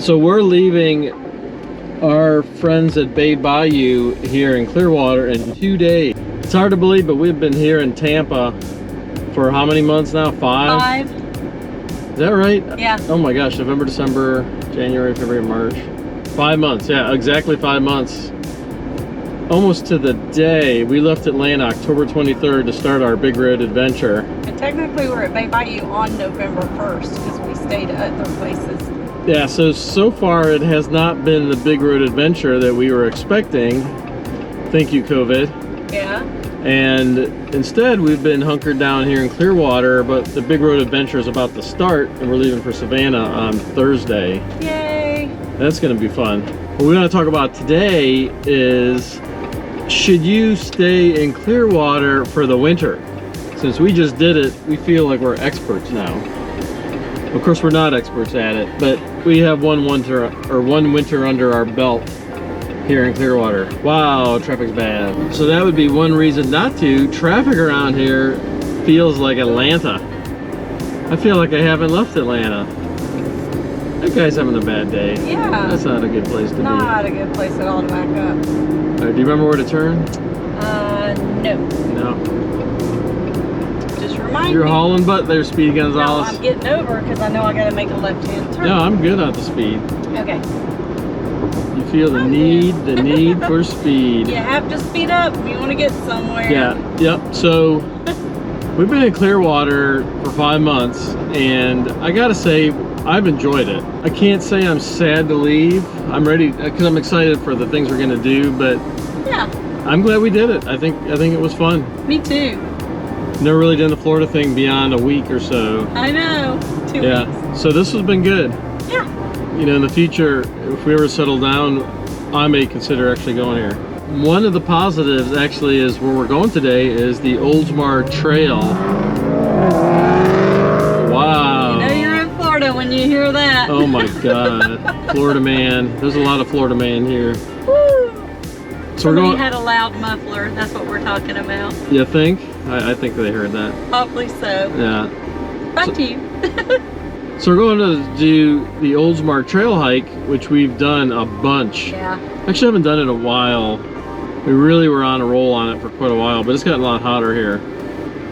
So we're leaving our friends at Bay Bayou here in Clearwater in 2 days. It's hard to believe, but we've been here in Tampa for how many months now? 5? 5. Is that right? Yeah. Oh my gosh, November, December, January, February, March. 5 months, yeah, exactly 5 months. Almost to the day. We left Atlanta October 23rd to start our big road adventure. And technically we're at Bay Bayou on November 1st because we stayed at other places. Yeah, so far it has not been the big road adventure that we were expecting. Thank you, COVID. Yeah. And instead we've been hunkered down here in Clearwater, but the big road adventure is about to start and we're leaving for Savannah on Thursday. Yay! That's gonna be fun. What we're gonna talk about today is, should you stay in Clearwater for the winter? Since we just did it, we feel like we're experts now. Of course, we're not experts at it, but we have one winter under our belt here in Clearwater. Wow, traffic's bad. So that would be one reason not to. Traffic around here feels like Atlanta. I feel like I haven't left Atlanta. That guy's having a bad day. Yeah. That's not a good place to be. Not a good place at all to back up. All right, do you remember where to turn? No. No. Just remind You're me. hauling butt there, Speedy No, Gonzalez. I'm getting over because I know I gotta make a left-hand turn. No, I'm good at the speed. Okay. You feel the need for speed. You have to speed up if you want to get somewhere. Yeah, yep. So we've been in Clearwater for 5 months, and I gotta say, I've enjoyed it. I can't say I'm sad to leave. I'm ready because I'm excited for the things we're gonna do, but Yeah. I'm glad we did it. I think it was fun. Me too. Never really done the Florida thing beyond a week or so. I know. 2 Yeah. weeks. So this has been good. Yeah. You know, in the future, if we ever settle down, I may consider actually going here. One of the positives actually is where we're going today is the Oldsmart Trail. Wow. You know you're in Florida when you hear that. Oh my God. Florida man. There's a lot of Florida man here. Woo. So we're Somebody going. had a loud muffler. That's what we're talking about. You think? I think they heard that. Hopefully so. Yeah. Back to you. So we're going to do the Oldsmart Trail hike, which we've done a bunch. Yeah. Actually, I haven't done it in a while. We really were on a roll on it for quite a while, but it's gotten a lot hotter here.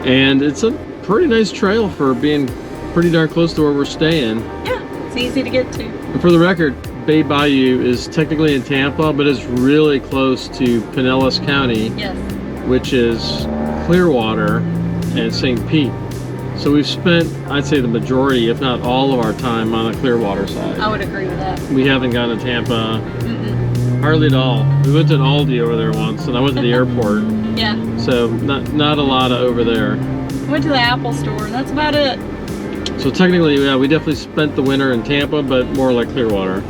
And it's a pretty nice trail for being pretty darn close to where we're staying. Yeah. It's easy to get to. And for the record, Bay Bayou is technically in Tampa, but it's really close to Pinellas County, Yes. which is Clearwater and St. Pete. So we've spent, I'd say, the majority, if not all of our time on the Clearwater side. I would agree with that. We haven't gone to Tampa Mm-mm. hardly at all. We went to an Aldi over there once, and I went to the airport. Yeah. So not a lot of over there. Went to the Apple store and that's about it. So technically, yeah, we definitely spent the winter in Tampa, but more like Clearwater.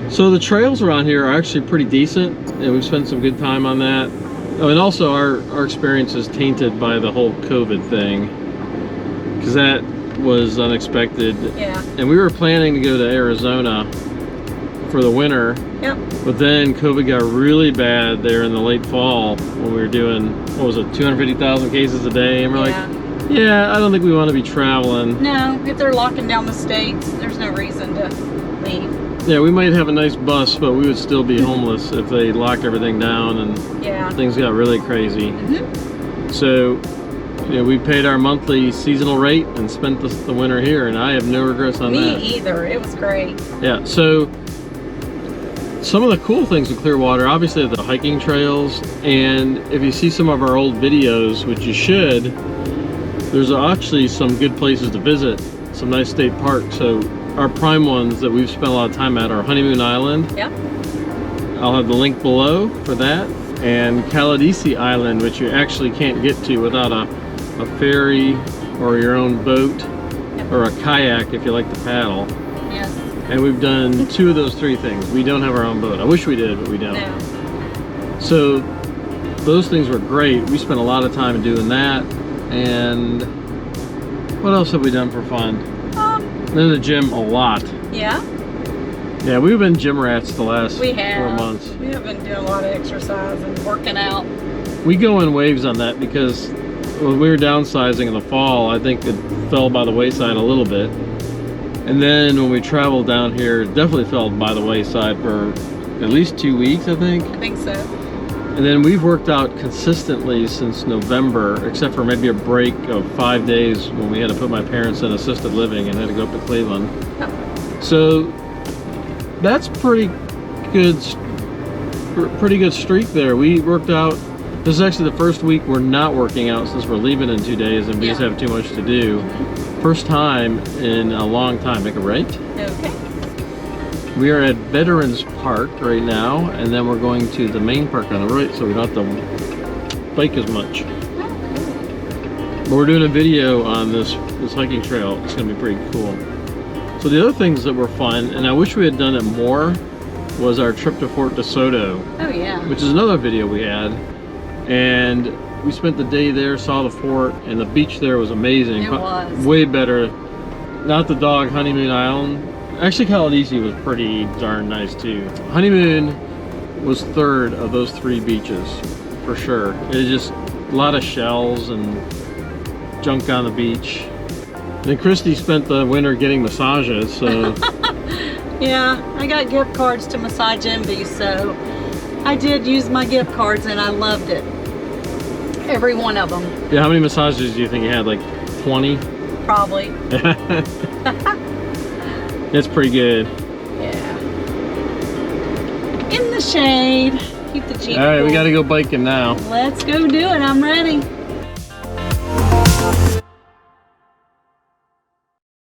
So the trails around here are actually pretty decent, and we've spent some good time on that. Oh, and also our experience is tainted by the whole COVID thing, because that was unexpected. Yeah. And we were planning to go to Arizona for the winter, Yep. but then COVID got really bad there in the late fall when we were doing, what was it, 250,000 cases a day, and we're like, yeah, I don't think we want to be traveling. No, if they're locking down the states, there's no reason to leave. Yeah, we might have a nice bus, but we would still be homeless if they locked everything down and Yeah. things got really crazy. Mm-hmm. So, you know, we paid our monthly seasonal rate and spent the winter here, and I have no regrets on that. Me either. It was great. Yeah, so some of the cool things in Clearwater, obviously the hiking trails, and if you see some of our old videos, which you should, there's actually some good places to visit, some nice state parks. So our prime ones that we've spent a lot of time at are Honeymoon Island. Yep. I'll have the link below for that. And Caladesi Island, which you actually can't get to without a ferry or your own boat, Yep. or a kayak if you like to paddle. Yes. And we've done 2 of those 3 things. We don't have our own boat. I wish we did, but we don't. No. So those things were great. We spent a lot of time doing that. And what else have we done for fun? In the gym a lot. Yeah. Yeah, we've been gym rats the last We 4 have. months. We have been doing a lot of exercise and working out. We go in waves on that because when we were downsizing in the fall, I think it fell by the wayside a little bit. And then when we traveled down here, it definitely fell by the wayside for at least 2 weeks, I think. I think so. And then we've worked out consistently since November, except for maybe a break of 5 days when we had to put my parents in assisted living and had to go up to Cleveland. Oh. So that's pretty good streak there. We worked out. This is actually the first week we're not working out since we're leaving in 2 days and we just have too much to do. First time in a long time. Make it right. Okay. We are at Veterans Park right now, and then we're going to the main park on the right, so we don't have to bike as much. But we're doing a video on this hiking trail. It's going to be pretty cool. So the other things that were fun, and I wish we had done it more, was our trip to Fort DeSoto. Oh yeah. Which is another video we had. And we spent the day there, saw the fort, and the beach there was amazing. It was. Way better. Not the dog, Honeymoon Island. Actually, Caladesi was pretty darn nice too. Honeymoon was third of those 3 beaches, for sure. It was just a lot of shells and junk on the beach. And then Christy spent the winter getting massages, so... Yeah, I got gift cards to Massage Envy, so I did use my gift cards and I loved it. Every one of them. Yeah, how many massages do you think you had? Like 20? Probably. It's pretty good. Yeah. In the shade. Keep the Jeep. All right, cool. we got to go biking now. Let's go do it. I'm ready.